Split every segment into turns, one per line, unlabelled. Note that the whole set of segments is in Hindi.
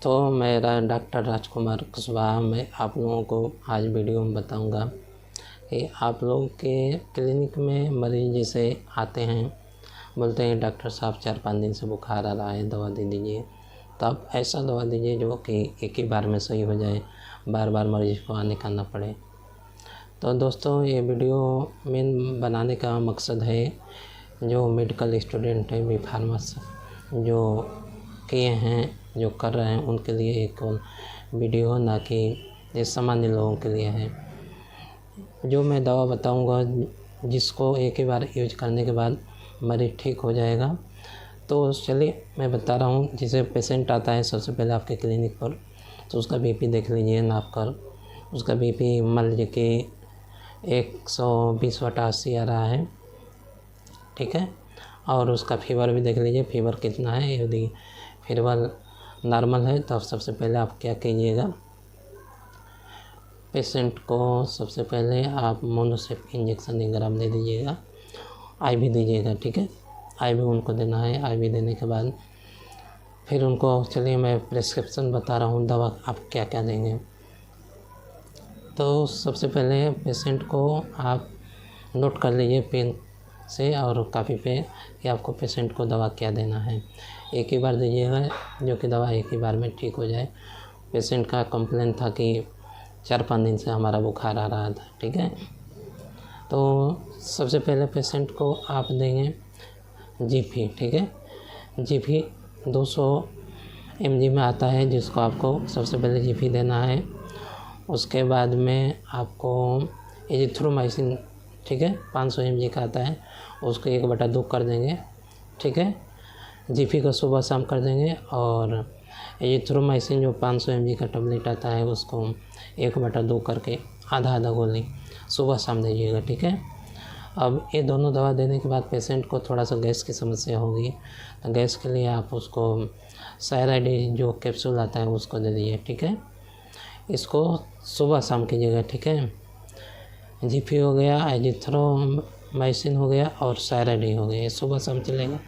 दोस्तों, मेरा डॉक्टर राजकुमार कुशवाहा। मैं आप लोगों को आज वीडियो में बताऊंगा कि आप लोगों के क्लिनिक में मरीज जैसे आते हैं, बोलते हैं डॉक्टर साहब 4-5 दिन से बुखार आ रहा है, दवा दे दीजिए। तो आप ऐसा दवा दीजिए जो कि एक ही बार में सही हो जाए, बार बार मरीज को आने का ना पड़े। तो दोस्तों, ये वीडियो मेन बनाने का मकसद है, जो मेडिकल स्टूडेंट हैं, बी फार्मास जो किए हैं, जो कर रहे हैं, उनके लिए एक वीडियो, ना कि ये सामान्य लोगों के लिए है। जो मैं दवा बताऊंगा जिसको एक ही बार यूज करने के बाद मरीज ठीक हो जाएगा। तो चलिए मैं बता रहा हूँ। जैसे पेशेंट आता है सबसे पहले आपके क्लिनिक पर, तो उसका बीपी देख लीजिए, नाप कर उसका बीपी मान लीजिए कि 120/80 आ रहा है, ठीक है। और उसका फीवर भी देख लीजिए, फीवर कितना है। यदि फीवर नॉर्मल है तो सबसे पहले आप क्या कीजिएगा, पेशेंट को सबसे पहले आप मोनोसेप इंजेक्शन 1 ग्राम दे दीजिएगा, आईवी दीजिएगा, ठीक है। आईवी उनको देना है। आईवी देने के बाद फिर उनको, चलिए मैं प्रिस्क्रिप्शन बता रहा हूँ, दवा आप क्या क्या देंगे। तो सबसे पहले पेशेंट को आप नोट कर लीजिए पेन से और कापी पे कि आपको पेशेंट को दवा क्या देना है। एक ही बार दीजिएगा, जो कि दवा एक ही बार में ठीक हो जाए। पेशेंट का कंप्लेन था कि 4-5 दिन से हमारा बुखार आ रहा था, ठीक है। तो सबसे पहले पेशेंट को आप देंगे जीपी, ठीक है। जीपी 200 mg में आता है, जिसको आपको सबसे पहले जीपी देना है। उसके बाद में आपको एजिथ्रोमाइसिन, ठीक है, 500 mg का आता है, उसको 1/2 कर देंगे, ठीक है। जीपी को सुबह शाम कर देंगे। और एजिथ्रोमाइसिन जो 500 mg का टैबलेट आता है, उसको 1/2 करके आधा गोली सुबह शाम दीजिएगा, ठीक है। अब ये दोनों दवा देने के बाद पेशेंट को थोड़ा सा गैस की समस्या होगी, तो गैस के लिए आप उसको सायराइड जो कैप्सूल आता है उसको दे दीजिए, ठीक है। इसको सुबह शाम कीजिएगा, ठीक है। जीपी हो गया, एजिथ्रोमाइसिन हो गया और सायराइड हो गया, ये सुबह शाम चलेगा।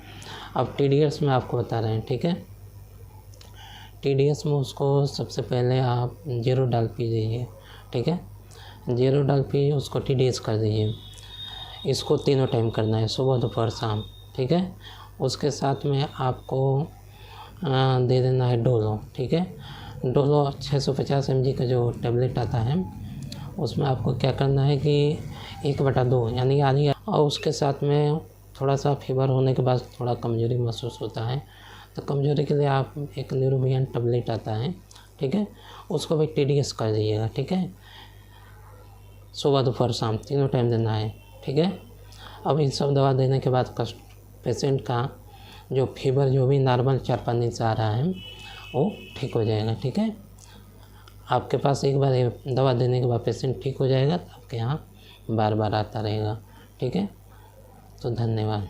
अब टीडीएस में आपको बता रहे हैं, ठीक है। टीडीएस में उसको सबसे पहले आप 0 डाल पी दीजिए, ठीक है। 0 डाल पी उसको टीडीएस कर दीजिए। इसको तीनों टाइम करना है, सुबह दोपहर शाम, ठीक है। उसके साथ में आपको दे देना है डोलो, ठीक है। डोलो 650 mg का जो टैबलेट आता है, उसमें आपको क्या करना है कि 1/2 यानी आधी। और उसके साथ में थोड़ा सा फीवर होने के बाद थोड़ा कमज़ोरी महसूस होता है, तो कमज़ोरी के लिए आप एक न्यूरोबियन टैबलेट आता है, ठीक है, उसको भी टीडीएस कर दीजिएगा, ठीक है। सुबह दोपहर शाम तीनों टाइम देना है, ठीक है। अब इन सब दवा देने के बाद पेशेंट का जो फीवर जो भी नॉर्मल 4-5 दिन से आ रहा है वो ठीक हो जाएगा, ठीक है। आपके पास एक बार ये दवा देने के बाद पेशेंट ठीक हो जाएगा, तो आपके यहाँ बार बार आता रहेगा, ठीक है। तो धन्यवाद।